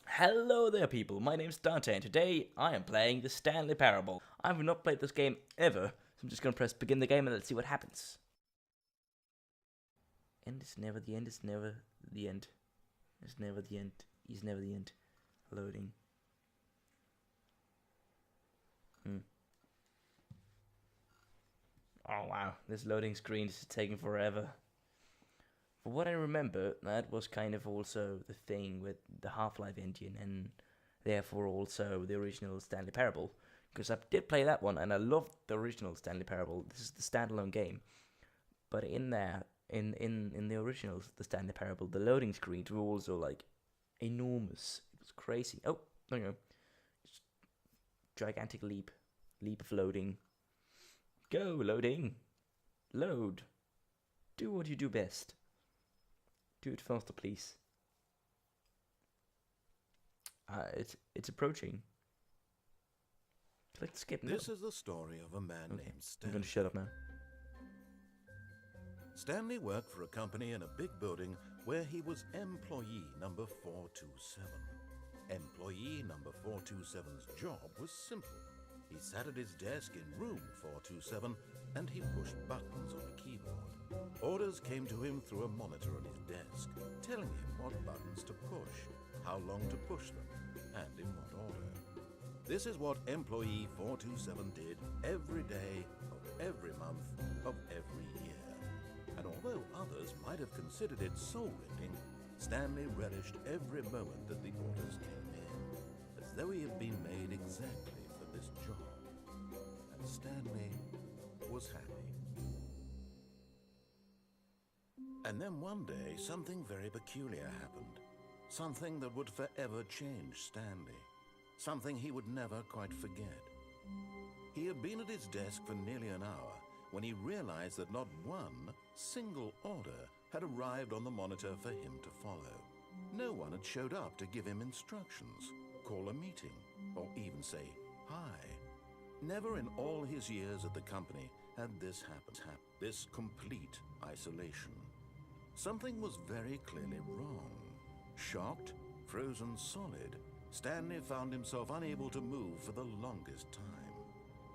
Hello there people, my name's Dante and today I am playing the Stanley Parable. I have not played this game ever, so I'm just going to press begin the game and let's see what happens. End is never the end, is never the end. It's never the end, is never the end. Loading. Oh wow, this loading screen is taking forever. For what I remember, that was kind of also the thing with the Half-Life engine and therefore also the original Stanley Parable. Because I did play that one and I loved the original Stanley Parable. This is the standalone game. But in there, in the original, the Stanley Parable, the loading screens were also like enormous. It was crazy. Oh, no, no. Gigantic leap. Leap of loading. Go, loading. Load. Do what you do best. Do it faster, please. It's approaching. Click skip now. This is the story of a man named I'm Stanley. going to shut up now. Stanley worked for a company in a big building where he was employee number 427. Employee number 427's job was simple. He sat at his desk in room 427 and he pushed buttons on a keyboard. Orders came to him through a monitor on his desk, telling him what buttons to push, how long to push them, and in what order. This is what employee 427 did every day of every month of every year. And although others might have considered it soul-rending, Stanley relished every moment that the orders came in, as though he had been made exactly for this job. And Stanley was happy. And then one day, something very peculiar happened. Something that would forever change Stanley. Something he would never quite forget. He had been at his desk for nearly an hour when he realized that not one single order had arrived on the monitor for him to follow. No one had showed up to give him instructions, call a meeting, or even say hi. Never in all his years at the company had this happened. This complete isolation. Something was very clearly wrong. Shocked, frozen solid, Stanley found himself unable to move for the longest time.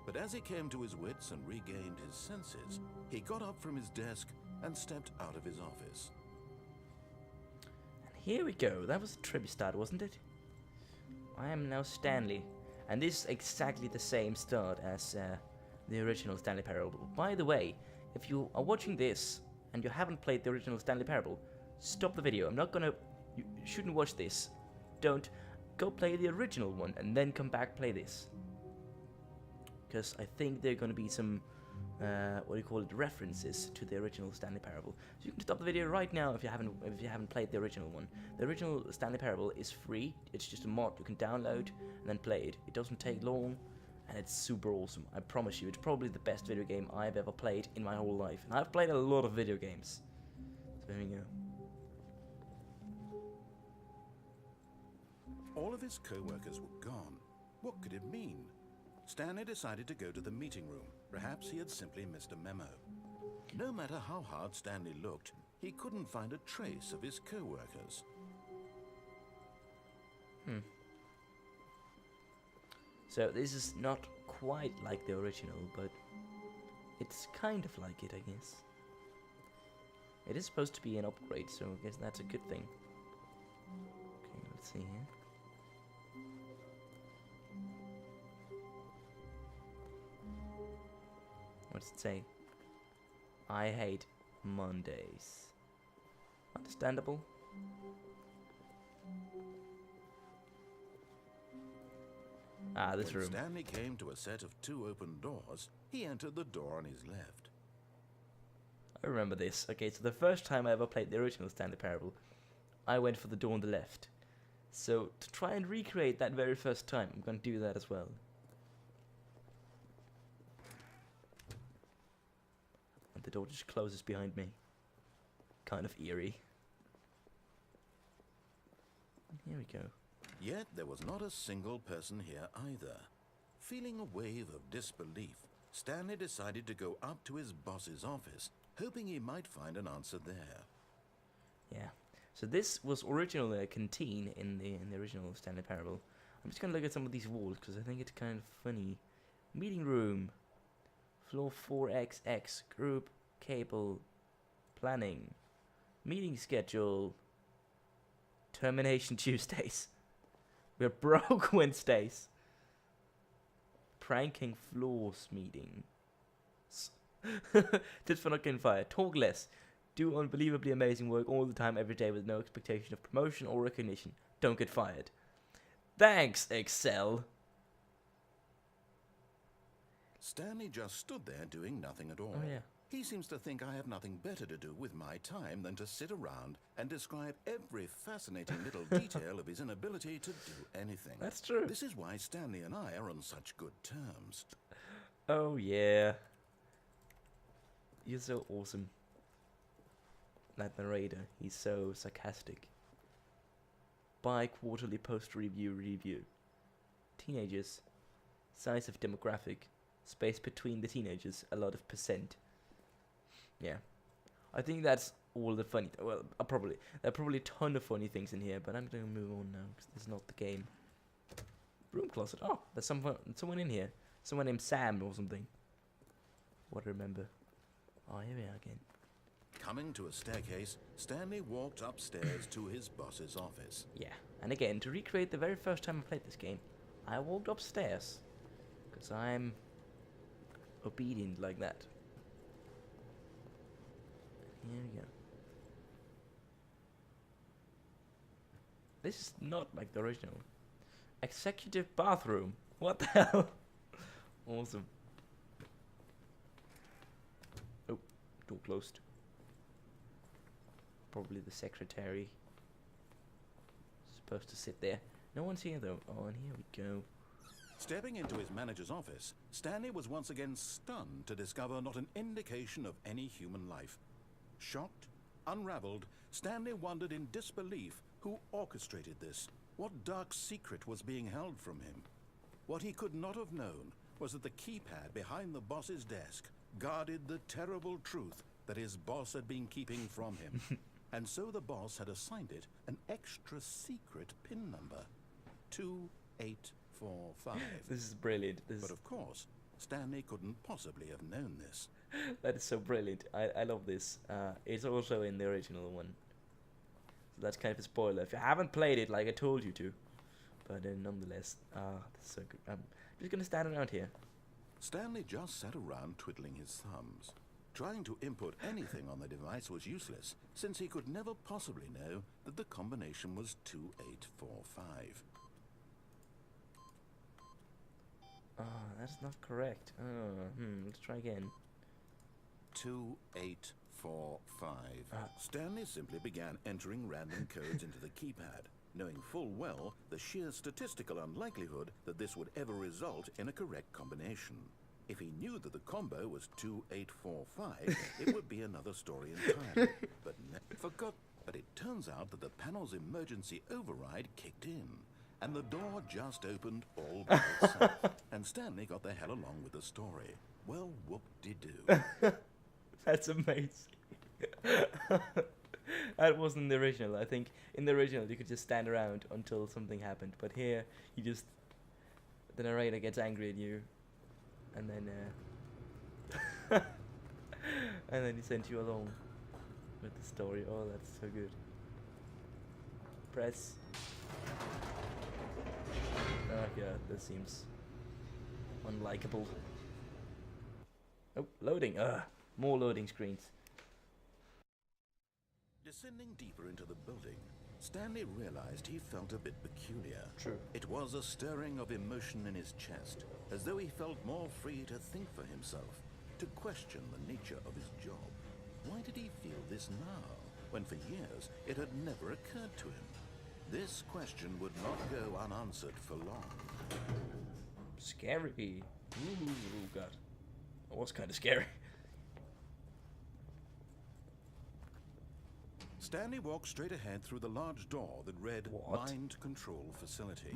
But as he came to his wits and regained his senses, he got up from his desk and stepped out of his office. And here we go. That was a trivia start, wasn't it? I am now Stanley. And this is exactly the same start as the original Stanley Parable. By the way, if you are watching this and you haven't played the original Stanley Parable, stop the video. You shouldn't watch this. Don't. Go play the original one and then come back play this. Because I think there are going to be some, references to the original Stanley Parable. So you can stop the video right now if you haven't played the original one. The original Stanley Parable is free. It's just a mod you can download and then play it. It doesn't take long, and it's super awesome. I promise you, it's probably the best video game I've ever played in my whole life. And I've played a lot of video games. So there we go. All of his co-workers were gone. What could it mean? Stanley decided to go to the meeting room. Perhaps he had simply missed a memo. No matter how hard Stanley looked, he couldn't find a trace of his co-workers. So this is not quite like the original, but it's kind of like it, I guess. It is supposed to be an upgrade, so I guess that's a good thing. Okay, let's see here. What's it say? I hate Mondays. Understandable. Ah, this room. When Stanley came to a set of 2 open doors, he entered the door on his left. I remember this. Okay, so the first time I ever played the original Stanley Parable, I went for the door on the left. So to try and recreate that very first time, I'm going to do that as well. The door just closes behind me. Kind of eerie. And here we go. Yet there was not a single person here either. Feeling a wave of disbelief, Stanley decided to go up to his boss's office, hoping he might find an answer there. Yeah. So this was originally a canteen in the original Stanley Parable. I'm just gonna look at some of these walls because I think it's kind of funny. Meeting room, floor 4XX, group cable, planning, meeting schedule, termination Tuesdays. We're broke Wednesdays. Pranking floors meeting. Tips for not getting fired. Talk less. Do unbelievably amazing work all the time, every day, with no expectation of promotion or recognition. Don't get fired. Thanks, Excel. Stanley just stood there doing nothing at all. Oh, yeah. He seems to think I have nothing better to do with my time than to sit around and describe every fascinating little detail of his inability to do anything. That's true. This is why Stanley and I are on such good terms. Oh, yeah. You're so awesome. That narrator, he's so sarcastic. Bi-quarterly post-review. Teenagers. Size of demographic. Space between the teenagers. A lot of percent. Yeah. I think that's all the funny... Well, there are probably a ton of funny things in here, but I'm going to move on now, because this is not the game. Room closet. Oh, there's someone in here. Someone named Sam or something. What I remember. Oh, here we are again. Coming to a staircase, Stanley walked upstairs to his boss's office. Yeah, and again, to recreate the very first time I played this game, I walked upstairs, because I'm obedient like that. Here we go. This is not like the original. Executive bathroom. What the hell? Awesome. Oh, door closed. Probably the secretary. Supposed to sit there. No one's here though. Oh, and here we go. Stepping into his manager's office, Stanley was once again stunned to discover not an indication of any human life. Shocked, unraveled, Stanley wondered in disbelief who orchestrated this. What dark secret was being held from him? What he could not have known was that the keypad behind the boss's desk guarded the terrible truth that his boss had been keeping from him. And so the boss had assigned it an extra secret PIN number. 2845. This is brilliant. But of course, Stanley couldn't possibly have known this. That is so brilliant. I love this. It's also in the original one. So that's kind of a spoiler. If you haven't played it like I told you to. But nonetheless, that's so good. I'm just going to stand around here. Stanley just sat around twiddling his thumbs. Trying to input anything on the device was useless, since he could never possibly know that the combination was 2845. That's not correct. Let's try again. 2845. Stanley simply began entering random codes into the keypad, knowing full well the sheer statistical unlikelihood that this would ever result in a correct combination. If he knew that the combo was 2845, it would be another story entirely. But it turns out that the panel's emergency override kicked in, and the door just opened all by itself. And Stanley got the hell along with the story. Well, whoop-de-doo. That's amazing. That wasn't the original. I think in the original you could just stand around until something happened, but here you just... the narrator gets angry at you. And then, and then he sent you along with the story. Oh, that's so good. Press. Oh, yeah, this seems unlikable. Oh, loading. More loading screens. Descending deeper into the building, Stanley realized he felt a bit peculiar. True. It was a stirring of emotion in his chest, as though he felt more free to think for himself, to question the nature of his job. Why did he feel this now, when for years it had never occurred to him? This question would not go unanswered for long. Scary. Ooh, God. That was kind of scary. Stanley walked straight ahead through the large door that read What? Mind Control Facility.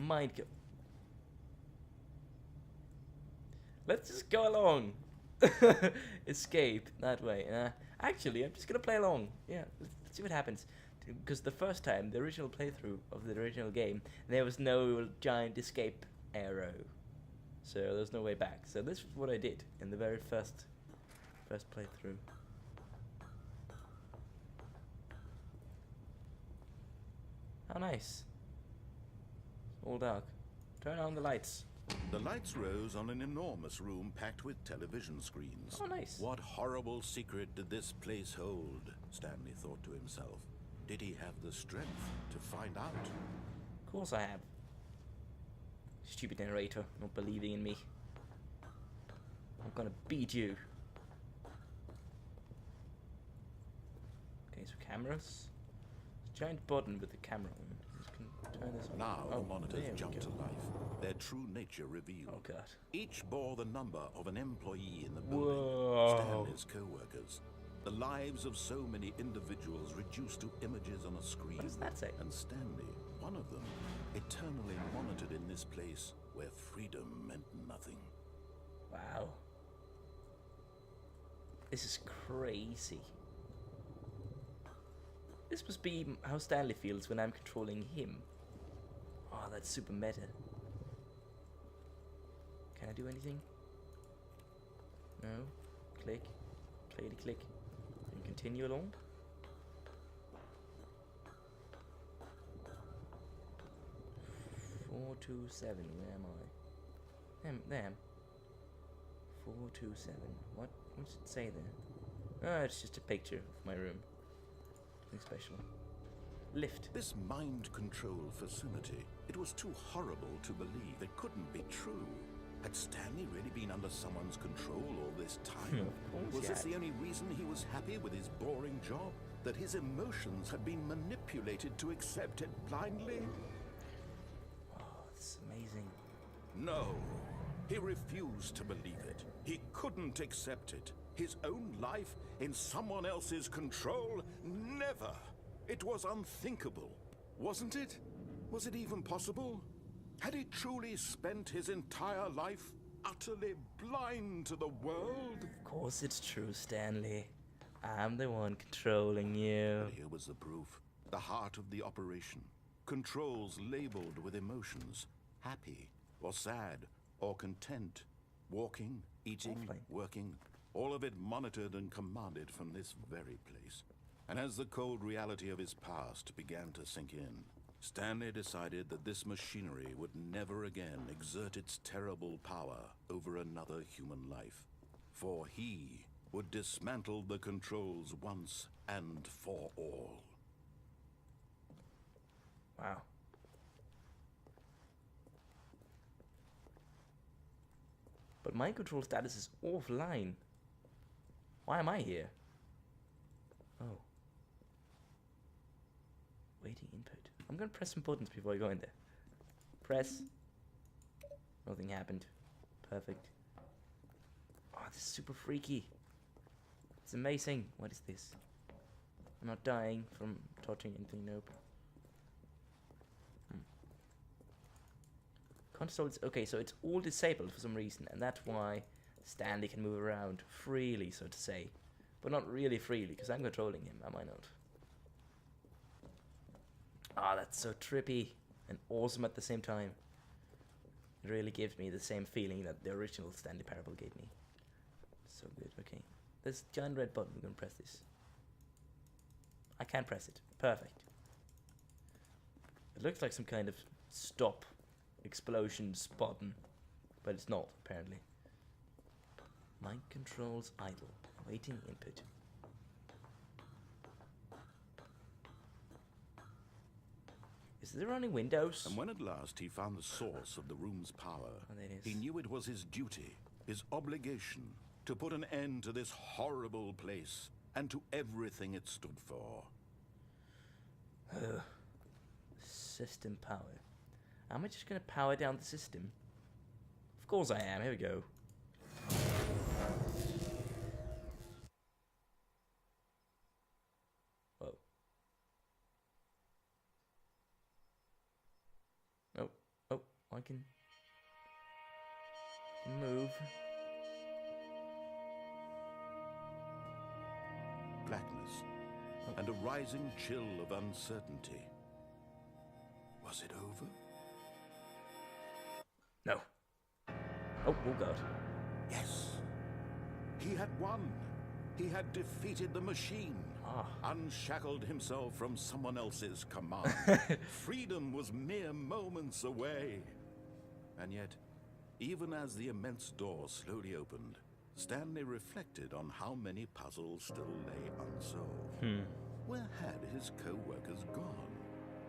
Let's just go along. Escape that way. Actually, I'm just gonna play along. Yeah, let's see what happens. because the first time, the original playthrough of the original game, there was no giant escape arrow, so there's no way back. So this was what I did in the very first playthrough. How nice. All dark. Turn on the lights. The lights rose on an enormous room packed with television screens. Oh, nice. What horrible secret did this place hold? Stanley thought to himself. Did he have the strength to find out? Of course I have. Stupid narrator, not believing in me. I'm gonna beat you. Okay, so cameras. Giant button with the camera on. Just can turn this on. Now Oh, the monitors there we jumped to go. life, their true nature revealed. Oh god. Each bore the number of an employee in the building, Whoa. Stanley's co-workers. The lives of so many individuals reduced to images on a screen. What does that say? And Stanley, one of them, eternally monitored in this place where freedom meant nothing. Wow. This is crazy. This must be how Stanley feels when I'm controlling him. Oh, that's super meta. Can I do anything? No. Click. Click. And continue along. Four, 2, 7. Where am I? There. 4, 2, 7. What does it say there? Oh, it's just a picture of my room. Nothing special. Lift. This mind control facility, it was too horrible to believe. It couldn't be true. Had Stanley really been under someone's control all this time? Of course Was he this had. the only reason he was happy with his boring job? That his emotions had been manipulated to accept it blindly? Oh, it's amazing. No, he refused to believe it. He couldn't accept it. His own life in someone else's control? Never. It was unthinkable, wasn't it? Was it even possible? Had he truly spent his entire life utterly blind to the world? Of course it's true, Stanley. I'm the one controlling you. But here was the proof. The heart of the operation. Controls labeled with emotions. Happy, or sad, or content. Walking, eating, Offline. working. All of it monitored and commanded from this very place. And as the cold reality of his past began to sink in, Stanley decided that this machinery would never again exert its terrible power over another human life. For he would dismantle the controls once and for all. Wow. But mind control status is offline. Why am I here? Oh. Waiting input. I'm gonna press some buttons before I go in there. Press. Nothing happened. Perfect. Oh, this is super freaky. It's amazing. What is this? I'm not dying from touching anything, nope. Consoles, okay, so it's all disabled for some reason, and that's why Stanley can move around freely, so to say. But not really freely, because I'm controlling him, am I not? Ah, that's so trippy and awesome at the same time. It really gives me the same feeling that the original Stanley Parable gave me. So good, okay. This giant red button, we're gonna press this. I can press it, perfect. It looks like some kind of stop explosions button, but it's not, apparently. Mind controls idle, awaiting input. Is there running Windows? And when at last he found the source of the room's power, Oh, there it is. he knew it was his duty, his obligation, to put an end to this horrible place and to everything it stood for. System power. Am I just gonna power down the system? Of course I am, here we go. Whoa. Oh, I can move. Blackness. and a rising chill of uncertainty. Was it over? No. Oh God. Yes. He had won. He had defeated the machine. Unshackled himself from someone else's command. Freedom was mere moments away. And yet, even as the immense door slowly opened, Stanley reflected on how many puzzles still lay unsolved. Where had his co-workers gone?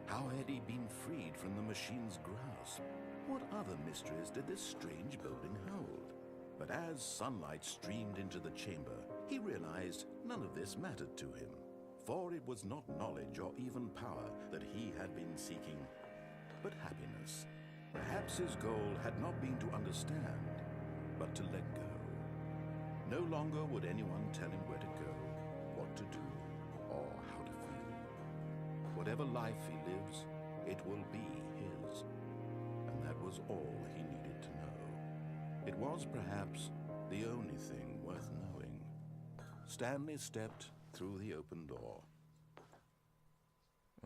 How had he been freed from the machine's grasp? What other mysteries did this strange building hold? But as sunlight streamed into the chamber, he realized none of this mattered to him. For it was not knowledge or even power that he had been seeking, but happiness. Perhaps his goal had not been to understand, but to let go. No longer would anyone tell him where to go, what to do, or how to feel. Whatever life he lives, it will be his. And that was all he needed to know. It was perhaps the only thing worth knowing. Stanley stepped through the open door.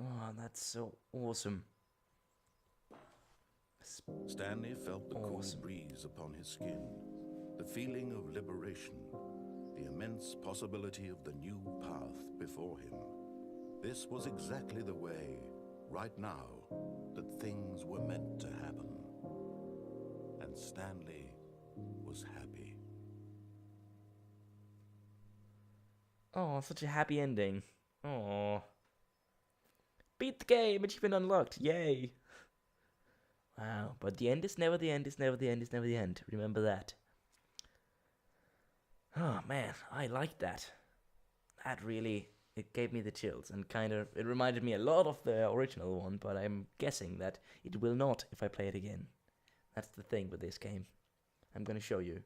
Oh, that's so awesome. Stanley felt the cool breeze upon his skin, the feeling of liberation, the immense possibility of the new path before him. This was exactly the way, right now, that things were meant to happen. And Stanley was happy. Oh, such a happy ending. Oh. Beat the game, achievement unlocked, yay. Wow, but the end is never the end, is never the end, is never the end. Remember that. Oh man, I liked that. That really, it gave me the chills and it reminded me a lot of the original one, but I'm guessing that it will not if I play it again. That's the thing with this game. I'm gonna show you.